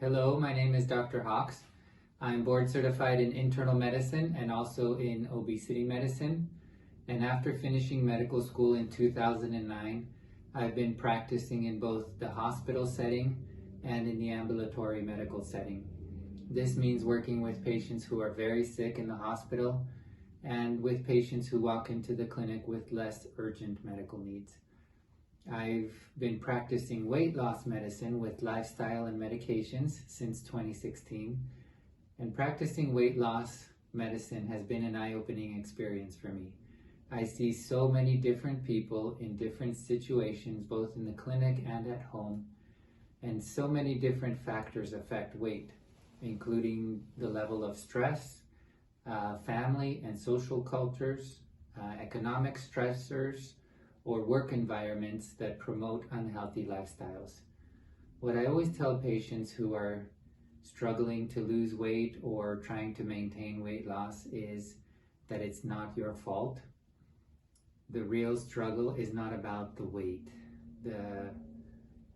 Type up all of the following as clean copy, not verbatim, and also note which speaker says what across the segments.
Speaker 1: Hello, my name is Dr. Hawks. I'm board certified in internal medicine and also in obesity medicine. And after finishing medical school in 2009, I've been practicing in both the hospital setting and in the ambulatory medical setting. This means working with patients who are very sick in the hospital and with patients who walk into the clinic with less urgent medical needs. I've been practicing weight loss medicine with lifestyle and medications since 2016, and practicing weight loss medicine has been an eye-opening experience for me. I see so many different people in different situations, both in the clinic and at home, and so many different factors affect weight, including the level of stress, family and social cultures, economic stressors, or work environments that promote unhealthy lifestyles. What I always tell patients who are struggling to lose weight or trying to maintain weight loss is that it's not your fault. The real struggle is not about the weight. The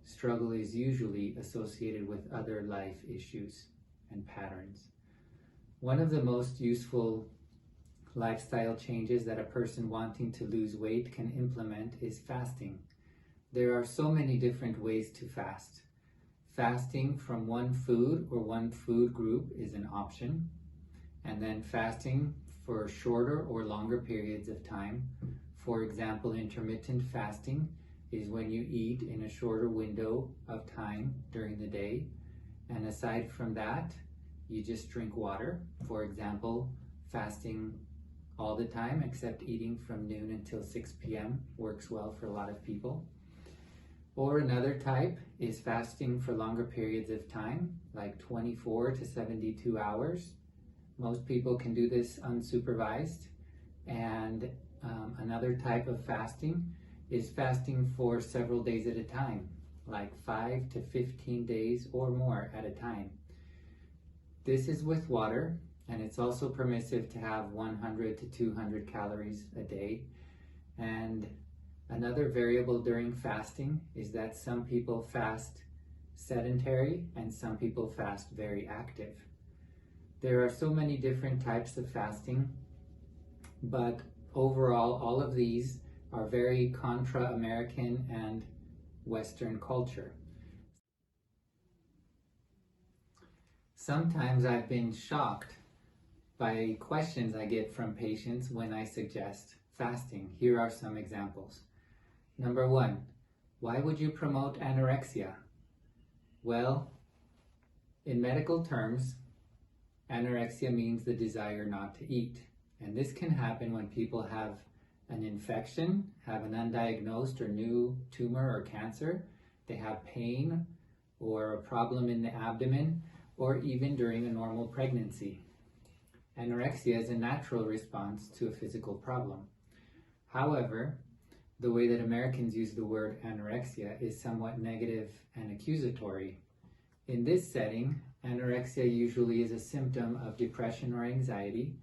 Speaker 1: struggle is usually associated with other life issues and patterns. One of the most useful lifestyle changes that a person wanting to lose weight can implement is fasting. There are so many different ways to fast. Fasting from one food or one food group is an option, and then fasting for shorter or longer periods of time. For example, intermittent fasting is when you eat in a shorter window of time during the day, and aside from that, you just drink water. For example, fasting all the time except eating from noon until 6 p.m. works well for a lot of people. Or another type is fasting for longer periods of time, like 24 to 72 hours. Most people can do this unsupervised. And another type of fasting is fasting for several days at a time, like 5 to 15 days or more at a time. This is with water, and it's also permissive to have 100 to 200 calories a day. And another variable during fasting is that some people fast sedentary and some people fast very active. There are so many different types of fasting, but overall, all of these are very contra-American and Western culture. Sometimes I've been shocked by questions I get from patients when I suggest fasting. Here are some examples. Number one, why would you promote anorexia? Well, in medical terms, anorexia means the desire not to eat. And this can happen when people have an infection, have an undiagnosed or new tumor or cancer, they have pain or a problem in the abdomen, or even during a normal pregnancy. Anorexia is a natural response to a physical problem. However, the way that Americans use the word anorexia is somewhat negative and accusatory. In this setting, anorexia usually is a symptom of depression or anxiety,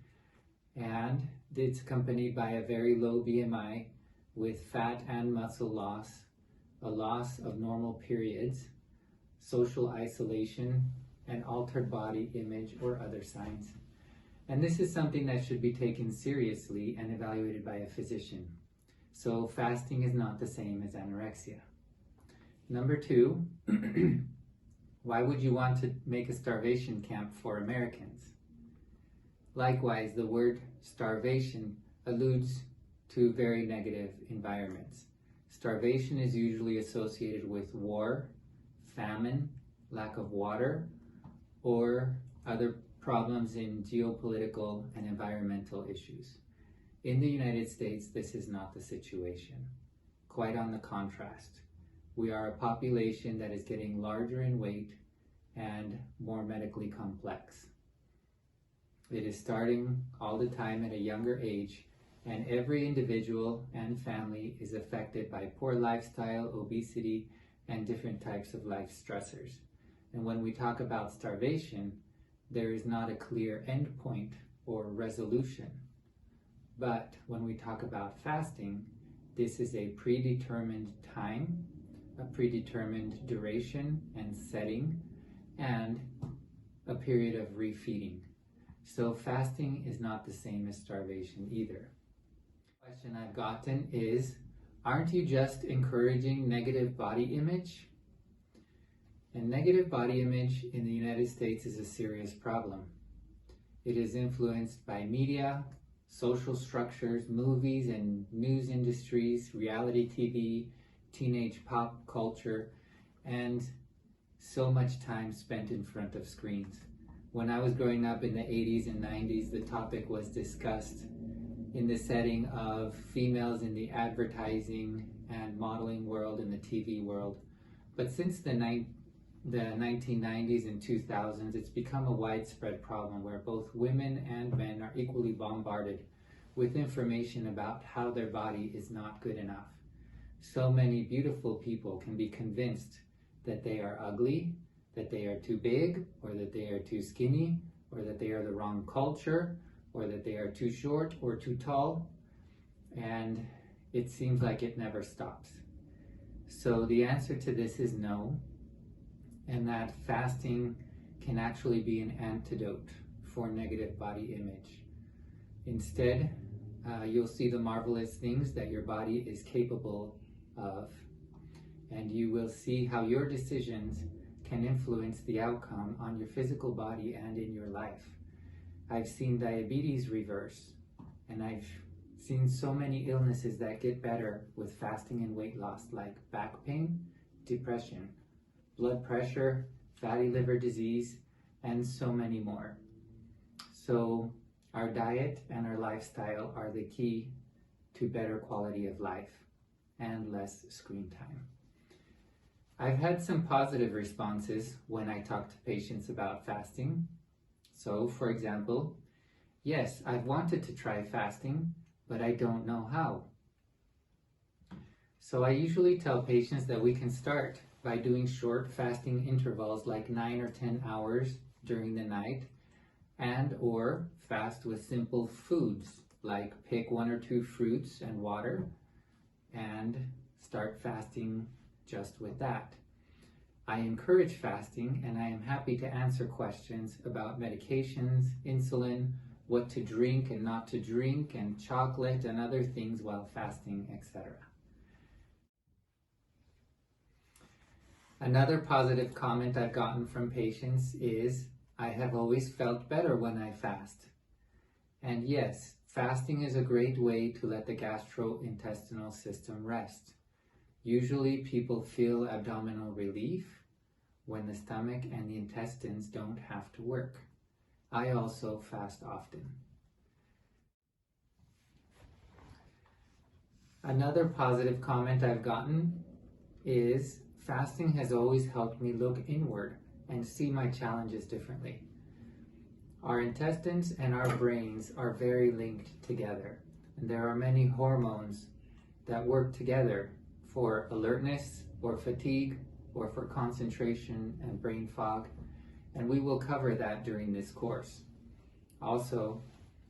Speaker 1: and it's accompanied by a very low BMI with fat and muscle loss, a loss of normal periods, social isolation, and altered body image or other signs. And this is something that should be taken seriously and evaluated by a physician. So fasting is not the same as anorexia. Number two, why would you want to make a starvation camp for Americans? Likewise, the word starvation alludes to very negative environments. Starvation is usually associated with war, famine, lack of water, or other problems in geopolitical and environmental issues. In the United States, this is not the situation. Quite on the contrast. We are a population that is getting larger in weight and more medically complex. It is starting all the time at a younger age, and every individual and family is affected by poor lifestyle, obesity, and different types of life stressors. And when we talk about starvation, there is not a clear endpoint or resolution. But when we talk about fasting, this is a predetermined time, a predetermined duration and setting, and a period of refeeding. So fasting is not the same as starvation either. The question I've gotten is, aren't you just encouraging negative body image? And negative body image in the United States is a serious problem. It is influenced by media, social structures, movies and news industries, reality TV, teenage pop culture, and so much time spent in front of screens. When I was growing up in the 80s and 90s, the topic was discussed in the setting of females in the advertising and modeling world and the TV world. But since the 1990s and 2000s, it's become a widespread problem where both women and men are equally bombarded with information about how their body is not good enough. So many beautiful people can be convinced that they are ugly, that they are too big, or that they are too skinny, or that they are the wrong culture, or that they are too short or too tall, and it seems like it never stops. So the answer to this is no, and that fasting can actually be an antidote for negative body image. Instead, you'll see the marvelous things that your body is capable of, and you will see how your decisions can influence the outcome on your physical body and in your life. I've seen diabetes reverse, and I've seen so many illnesses that get better with fasting and weight loss, like back pain, depression, blood pressure, fatty liver disease, and so many more. So our diet and our lifestyle are the key to better quality of life and less screen time. I've had some positive responses when I talk to patients about fasting. So, for example, yes, I've wanted to try fasting, but I don't know how. So I usually tell patients that we can start by doing short fasting intervals like 9 or 10 hours during the night, and or fast with simple foods like pick 1 or 2 fruits and water and start fasting just with that. I encourage fasting, and I am happy to answer questions about medications, insulin, what to drink and not to drink, and chocolate and other things while fasting, etc. Another positive comment I've gotten from patients is, I have always felt better when I fast. And yes, fasting is a great way to let the gastrointestinal system rest. Usually people feel abdominal relief when the stomach and the intestines don't have to work. I also fast often. Another positive comment I've gotten is, fasting has always helped me look inward and see my challenges differently. Our intestines and our brains are very linked together, and there are many hormones that work together for alertness or fatigue or for concentration and brain fog, and we will cover that during this course. Also,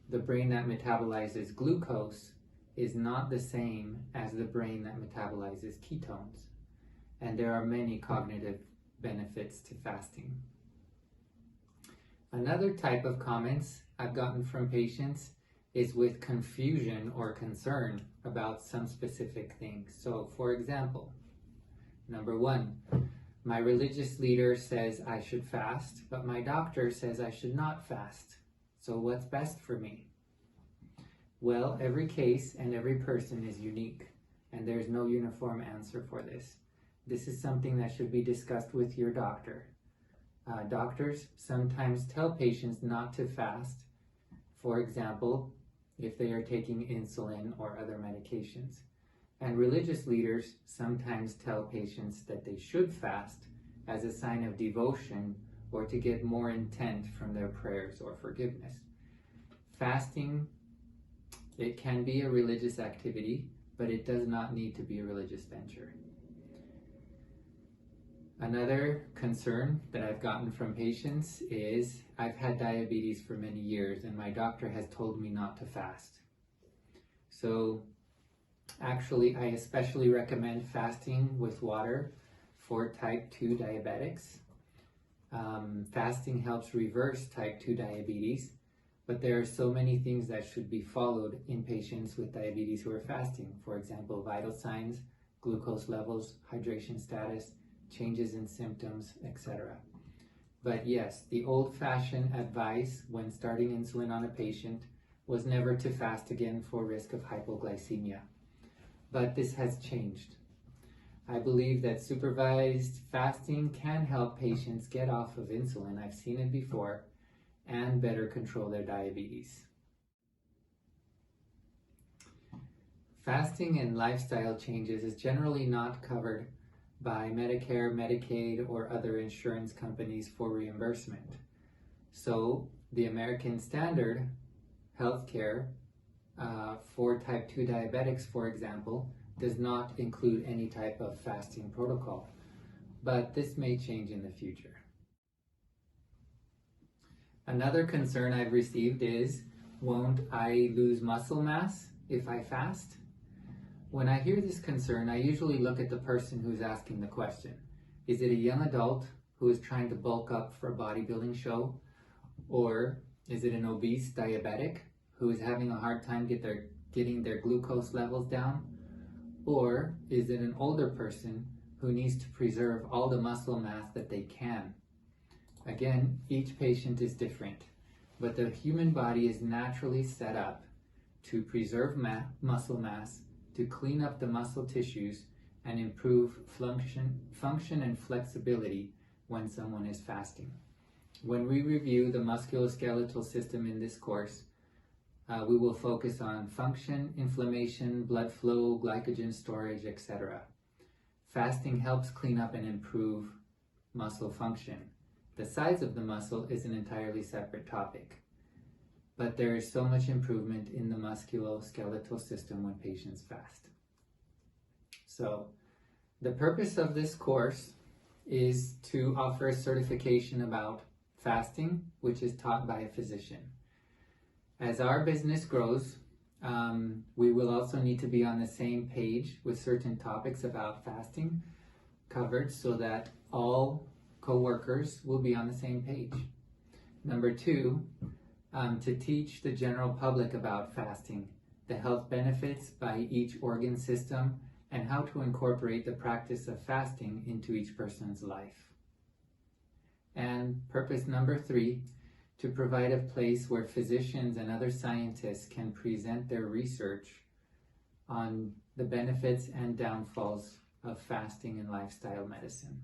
Speaker 1: the brain that metabolizes glucose is not the same as the brain that metabolizes ketones, and there are many cognitive benefits to fasting. Another type of comments I've gotten from patients is with confusion or concern about some specific things. So, for example, number 1, my religious leader says I should fast, but my doctor says I should not fast. So what's best for me? Well, every case and every person is unique, and there's no uniform answer for this. This is something that should be discussed with your doctor. Doctors sometimes tell patients not to fast, for example, if they are taking insulin or other medications. And religious leaders sometimes tell patients that they should fast as a sign of devotion or to get more intent from their prayers or forgiveness. Fasting, it can be a religious activity, but it does not need to be a religious venture. Another concern that I've gotten from patients is, I've had diabetes for many years and my doctor has told me not to fast. So actually, I especially recommend fasting with water for type 2 diabetics. Fasting helps reverse type 2 diabetes, but there are so many things that should be followed in patients with diabetes who are fasting. For example, vital signs, glucose levels, hydration status, changes in symptoms, etc. But yes, the old-fashioned advice when starting insulin on a patient was never to fast again for risk of hypoglycemia. But this has changed. I believe that supervised fasting can help patients get off of insulin, I've seen it before, and better control their diabetes. Fasting and lifestyle changes is generally not covered by Medicare, Medicaid, or other insurance companies for reimbursement. So the American Standard Healthcare for type 2 diabetics, for example, does not include any type of fasting protocol, but this may change in the future. Another concern I've received is, won't I lose muscle mass if I fast? When I hear this concern, I usually look at the person who's asking the question. Is it a young adult who is trying to bulk up for a bodybuilding show? Or is it an obese diabetic who is having a hard time getting their glucose levels down? Or is it an older person who needs to preserve all the muscle mass that they can? Again, each patient is different, but the human body is naturally set up to preserve muscle mass, to clean up the muscle tissues, and improve function and flexibility when someone is fasting. When we review the musculoskeletal system in this course, we will focus on function, inflammation, blood flow, glycogen storage, etc. Fasting helps clean up and improve muscle function. The size of the muscle is an entirely separate topic, but there is so much improvement in the musculoskeletal system when patients fast. So, the purpose of this course is to offer a certification about fasting, which is taught by a physician. As our business grows, we will also need to be on the same page with certain topics about fasting covered so that all co-workers will be on the same page. Number two, to teach the general public about fasting, the health benefits by each organ system, and how to incorporate the practice of fasting into each person's life. And purpose number three, to provide a place where physicians and other scientists can present their research on the benefits and downfalls of fasting in lifestyle medicine.